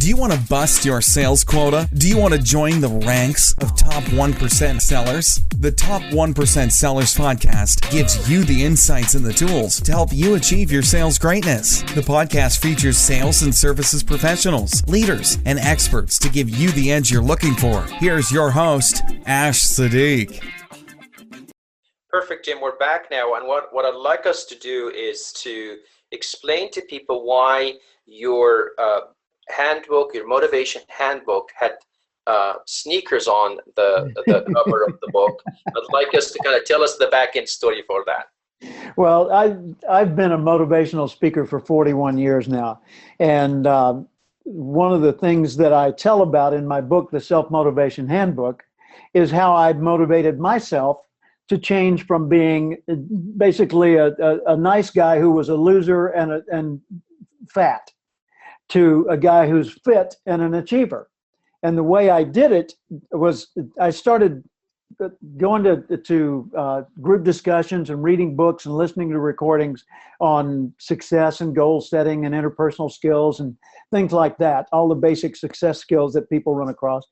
Do you want to bust your sales quota? Do you want to join the ranks of top 1% sellers? The Top 1% Sellers podcast gives you the insights and the tools to help you achieve your sales greatness. The podcast features sales and services professionals, leaders, and experts to give you the edge you're looking for. Here's your host, Ash Sadiq. Perfect, Jim. We're back now, and what I'd like us to do is to explain to people why your handbook, your motivation handbook, had sneakers on the cover of the book. I'd like us to kind of tell us the back end story for that. Well, I've been a motivational speaker for 41 years now, and one of the things that I tell about in my book, The Self-Motivation Handbook, is how I motivated myself to change from being basically a nice guy who was a loser and fat to a guy who's fit and an achiever. And the way I did it was I started going to group discussions and reading books and listening to recordings on success and goal setting and interpersonal skills and things like that, all the basic success skills that people run across.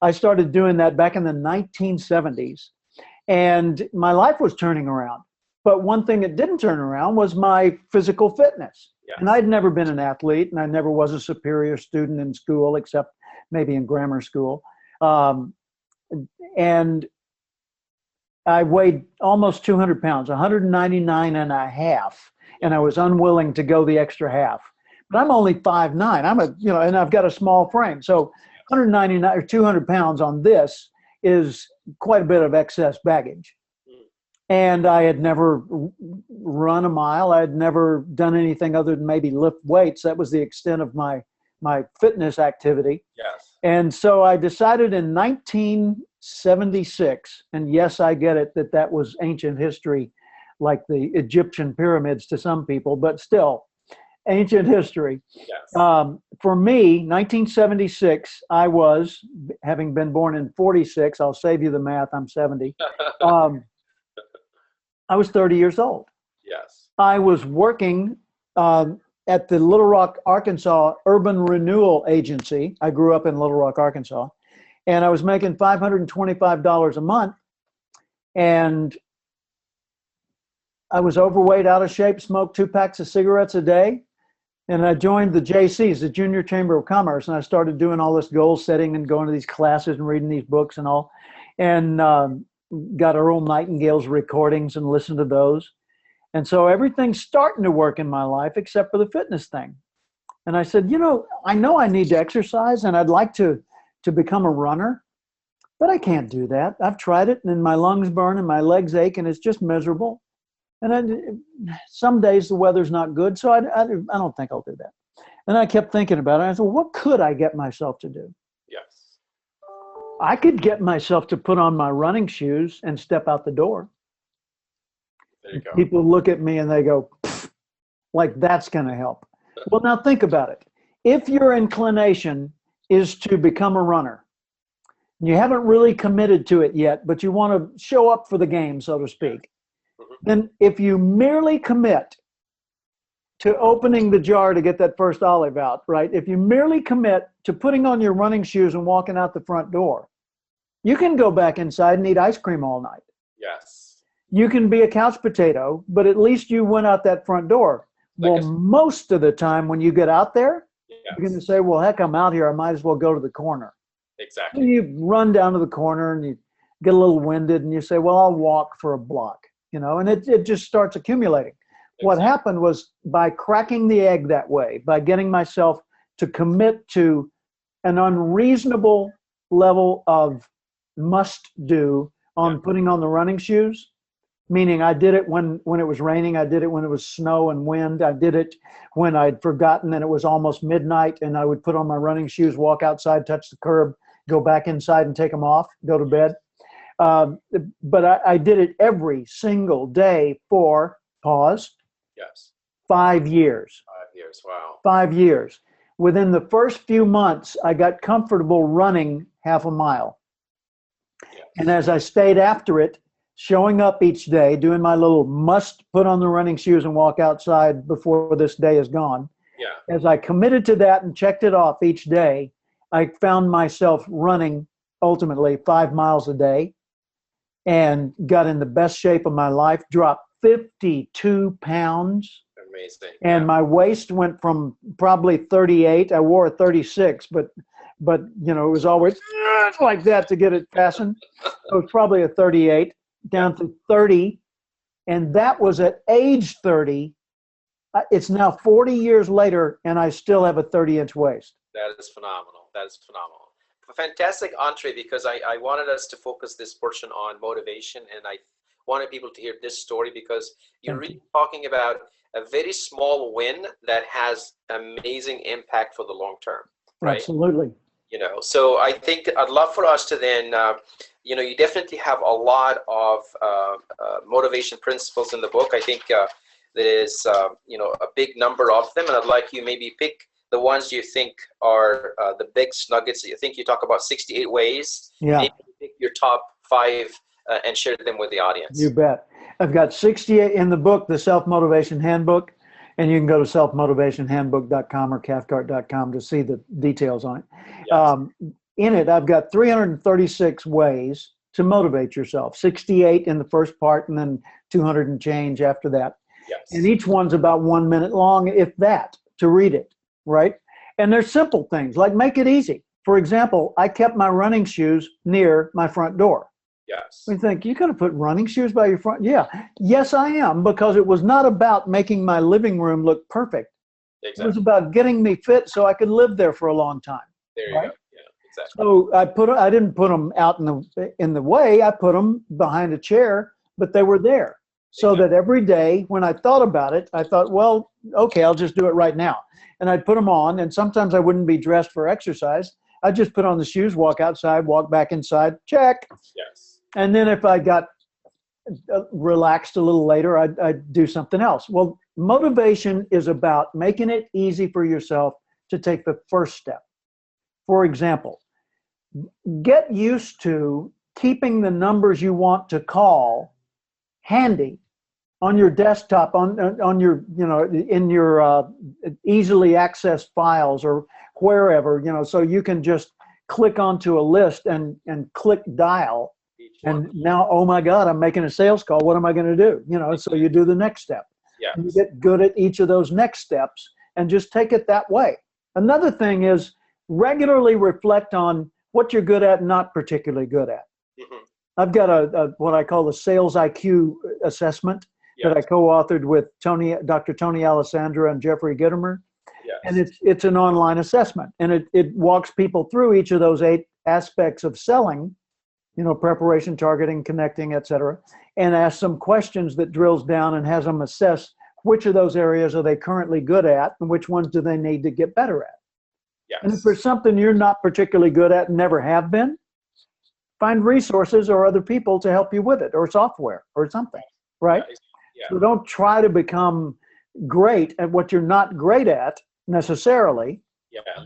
I started doing that back in the 1970s, and my life was turning around. But one thing that didn't turn around was my physical fitness. Yeah. And I'd never been an athlete, and I never was a superior student in school, except maybe in grammar school. And I weighed almost 200 pounds, 199 and a half, and I was unwilling to go the extra half. But I'm only 5'9". And I've got a small frame. So 199 or 200 pounds on this is quite a bit of excess baggage. And I had never run a mile. I had never done anything other than maybe lift weights. That was the extent of my fitness activity. Yes. And so I decided in 1976, and yes, I get it that was ancient history, like the Egyptian pyramids to some people, but still ancient history. Yes. For me, 1976, I was, having been born in 46, I'll save you the math, I'm 70. I was 30 years old. Yes. I was working at the Little Rock, Arkansas Urban Renewal Agency. I grew up in Little Rock, Arkansas, and I was making $525 a month. And I was overweight, out of shape, smoked 2 packs of cigarettes a day. And I joined the JCs, the Junior Chamber of Commerce, and I started doing all this goal setting and going to these classes and reading these books and all. And got Earl Nightingale's recordings and listened to those. And so everything's starting to work in my life except for the fitness thing. And I said, I know I need to exercise and I'd like to become a runner, but I can't do that. I've tried it and my lungs burn and my legs ache and it's just miserable. And some days the weather's not good, so I don't think I'll do that. And I kept thinking about it. I said, well, what could I get myself to do? Yes. I could get myself to put on my running shoes and step out the door. There you go. People look at me and they go, like that's going to help. Well, now think about it. If your inclination is to become a runner, and you haven't really committed to it yet, but you want to show up for the game, so to speak, then if you merely commit to opening the jar to get that first olive out, right? If you merely commit to putting on your running shoes and walking out the front door, you can go back inside and eat ice cream all night. Yes. You can be a couch potato, but at least you went out that front door. Well, most of the time when you get out there, you're going to say, well, heck, I'm out here. I might as well go to the corner. Exactly. And you run down to the corner and you get a little winded and you say, well, I'll walk for a block, and it just starts accumulating. Exactly. What happened was by cracking the egg that way, by getting myself to commit to an unreasonable level of must do on putting on the running shoes, meaning I did it when it was raining. I did it when it was snow and wind. I did it when I'd forgotten and it was almost midnight and I would put on my running shoes, walk outside, touch the curb, go back inside and take them off, go to bed. But I did it every single day for, pause, 5 years. 5 years, wow. 5 years. Within the first few months, I got comfortable running half a mile. Yes. And as I stayed after it, showing up each day, doing my little must put on the running shoes and walk outside before this day is gone. Yeah. As I committed to that and checked it off each day, I found myself running ultimately 5 miles a day and got in the best shape of my life, dropped 52 pounds. Amazing. And my waist went from probably 38. I wore a 36, but you know, it was always like that to get it fastened. So it was probably a 38 down to 30. And that was at age 30. It's now 40 years later, and I still have a 30-inch waist. That is phenomenal. That is phenomenal. A fantastic entree, because I wanted us to focus this portion on motivation, and I wanted people to hear this story because you're really talking about a very small win that has amazing impact for the long term, right? Absolutely. You know, so I think I'd love for us to then, you know, you definitely have a lot of motivation principles in the book. I think there's, you know, a big number of them, and I'd like you maybe pick the ones you think are the big nuggets. You think you talk about 68 ways. Yeah. Maybe pick your top 5 and share them with the audience. You bet. I've got 68 in the book, the Self-Motivation Handbook, and you can go to selfmotivationhandbook.com or cathcart.com to see the details on it. Yes. In it, I've got 336 ways to motivate yourself, 68 in the first part, and then 200 and change after that. Yes. And each one's about 1 minute long, if that, to read it, right? And they're simple things, like make it easy. For example, I kept my running shoes near my front door. Yes. We think, you got to put running shoes by your front. Yeah. Yes, I am, because it was not about making my living room look perfect. Exactly. It was about getting me fit so I could live there for a long time. There you go. Yeah, exactly. So I didn't put them out in the way. I put them behind a chair, but they were there. So that every day when I thought about it, I thought, well, okay, I'll just do it right now. And I'd put them on, and sometimes I wouldn't be dressed for exercise. I'd just put on the shoes, walk outside, walk back inside, check. Yes. And then if I got relaxed a little later, I'd do something else. Well, motivation is about making it easy for yourself to take the first step. For example, get used to keeping the numbers you want to call handy on your desktop, on your, you know, in your easily accessed files or wherever, you know, so you can just click onto a list and click dial. And now, oh my God, I'm making a sales call. What am I going to do? You know, so you do the next step. Yeah. You get good at each of those next steps and just take it that way. Another thing is regularly reflect on what you're good at and not particularly good at. Mm-hmm. I've got a what I call the sales IQ assessment that I co-authored with Dr. Tony Alessandra and Jeffrey Gittimer. Yes. And it's an online assessment, and it walks people through each of those 8 aspects of selling, you know, preparation, targeting, connecting, etc., and asks some questions that drills down and has them assess which of those areas are they currently good at and which ones do they need to get better at. Yes. And if there's something you're not particularly good at and never have been, find resources or other people to help you with it, or software or something, right? Yeah. So don't try to become great at what you're not great at necessarily,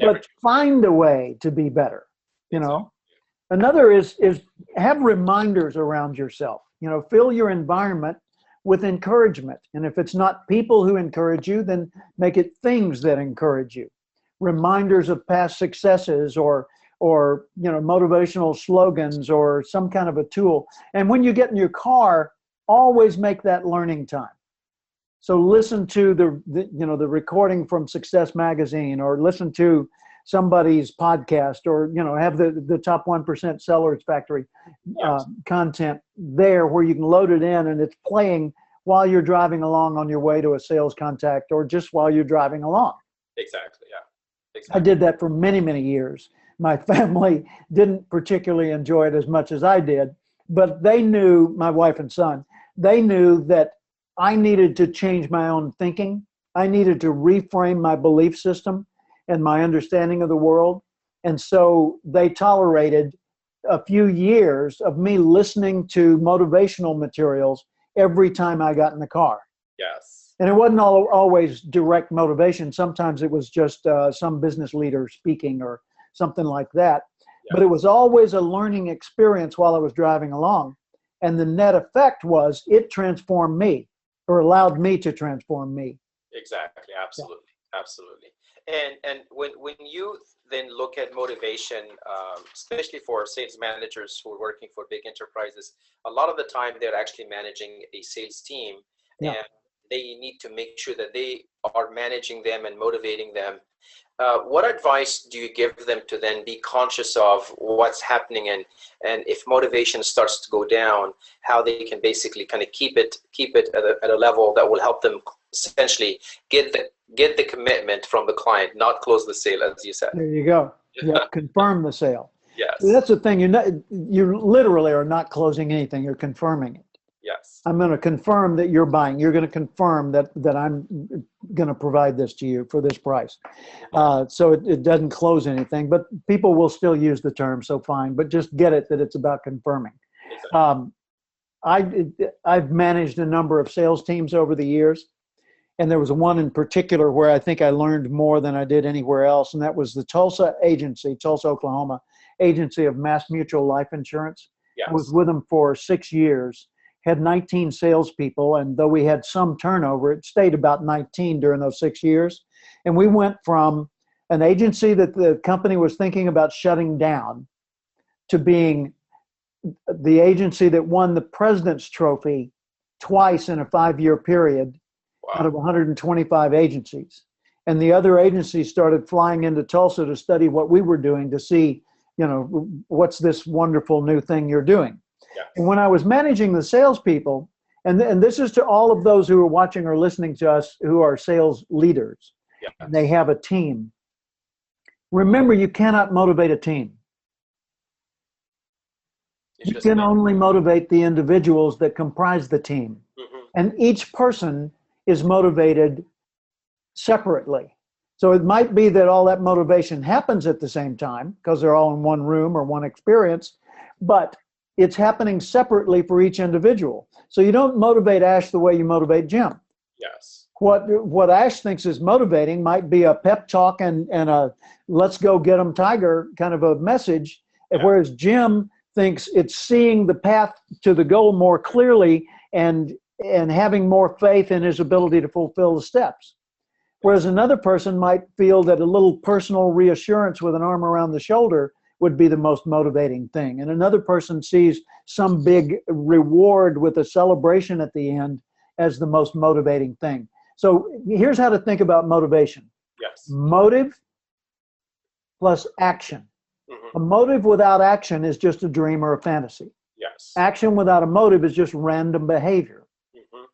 but find a way to be better, you know? Another is have reminders around yourself. You know, fill your environment with encouragement. And if it's not people who encourage you, then make it things that encourage you. Reminders of past successes or you know, motivational slogans or some kind of a tool. And when you get in your car, always make that learning time. So listen to the recording from Success Magazine, or listen to somebody's podcast, or, you know, have the top 1% sellers factory content there where you can load it in and it's playing while you're driving along on your way to a sales contact, or just while you're driving along. Exactly. Yeah. Exactly. I did that for many, many years. My family didn't particularly enjoy it as much as I did, but they knew, my wife and son, they knew that I needed to change my own thinking. I needed to reframe my belief system and my understanding of the world. And so they tolerated a few years of me listening to motivational materials every time I got in the car. Yes. And it wasn't always direct motivation. Sometimes it was just some business leader speaking or something like that. Yeah. But it was always a learning experience while I was driving along. And the net effect was it transformed me, or allowed me to transform me. Exactly. Absolutely. Absolutely. And when you then look at motivation, especially for sales managers who are working for big enterprises, a lot of the time they're actually managing a sales team, Yeah. and they need to make sure that they are managing them and motivating them. What advice do you give them to then be conscious of what's happening, and if motivation starts to go down, how they can basically kind of keep it at a level that will help them essentially get the commitment from the client, not close the sale, as you said. There you go. Yeah, confirm the sale. Yes. That's the thing. You literally are not closing anything. You're confirming it. Yes. I'm going to confirm that you're buying. You're going to confirm that I'm going to provide this to you for this price. So it doesn't close anything, but people will still use the term, so fine. But just get it that it's about confirming. Exactly. I've managed a number of sales teams over the years, and there was one in particular where I think I learned more than I did anywhere else, and that was the Tulsa Oklahoma agency of Mass Mutual Life Insurance. Yes. I was with them for 6 years. Had 19 salespeople, and though we had some turnover, it stayed about 19 during those 6 years. And we went from an agency that the company was thinking about shutting down to being the agency that won the President's Trophy twice in a 5-year period. Wow. Out of 125 agencies. And the other agencies started flying into Tulsa to study what we were doing, to see, what's this wonderful new thing you're doing. Yes. And when I was managing the salespeople, and this is to all of those who are watching or listening to us who are sales leaders, yes. And they have a team. Remember, you cannot motivate a team. You can only motivate the individuals that comprise the team. Mm-hmm. And each person is motivated separately. So it might be that all that motivation happens at the same time because they're all in one room or one experience, but it's happening separately for each individual. So you don't motivate Ash the way you motivate Jim. Yes. What Ash thinks is motivating might be a pep talk and a let's go get 'em Tiger kind of a message, yeah. Whereas Jim thinks it's seeing the path to the goal more clearly and having more faith in his ability to fulfill the steps. Whereas another person might feel that a little personal reassurance with an arm around the shoulder would be the most motivating thing. And another person sees some big reward with a celebration at the end as the most motivating thing. So here's how to think about motivation. Yes. Motive plus action. Mm-hmm. A motive without action is just a dream or a fantasy. Yes. Action without a motive is just random behavior.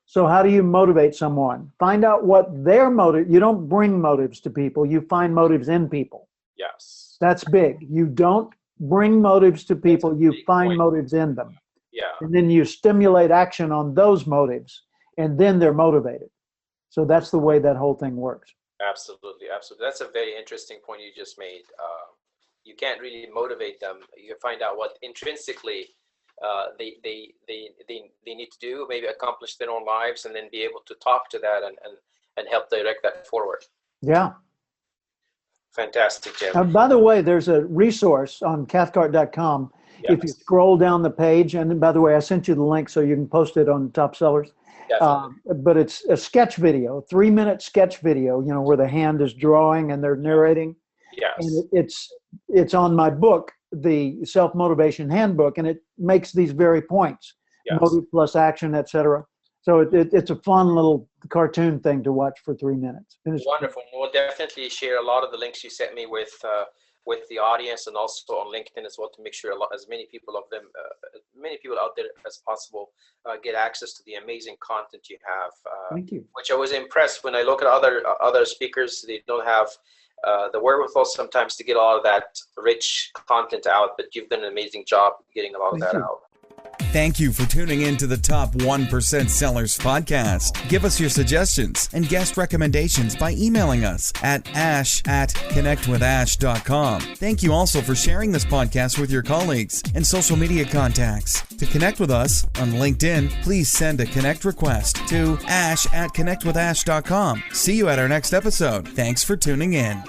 So how do you motivate someone? Find out what their motive. You don't bring motives to people. You find motives in people. Yes. That's big. You don't bring motives to people. You find motives in them. Yeah. And then you stimulate action on those motives, and then they're motivated. So that's the way that whole thing works. Absolutely. Absolutely. That's a very interesting point you just made. You can't really motivate them. You find out what intrinsically they need to do, maybe accomplish their own lives, and then be able to talk to that and help direct that forward. Yeah. Fantastic, Jim. By the way, there's a resource on Cathcart.com. Yes. If you scroll down the page, and by the way, I sent you the link so you can post it on Top Sellers. But it's a sketch video, a 3-minute sketch video, where the hand is drawing and they're narrating. Yes. And it's on my book, the Self-Motivation Handbook, and it makes these very points, yes. Motive plus action, etc. So it's a fun little cartoon thing to watch for 3 minutes. Wonderful. We'll definitely share a lot of the links you sent me with the audience, and also on LinkedIn as well, to make sure as many people out there as possible get access to the amazing content you have. Thank you. Which I was impressed when I look at other speakers. They don't have the wherewithal sometimes to get all of that rich content out, but you've done an amazing job getting a lot of that out. Thank you for tuning in to the Top 1% Sellers podcast. Give us your suggestions and guest recommendations by emailing us at ash@connectwithash.com. Thank you also for sharing this podcast with your colleagues and social media contacts. To connect with us on LinkedIn, please send a connect request to ash@connectwithash.com. See you at our next episode. Thanks for tuning in.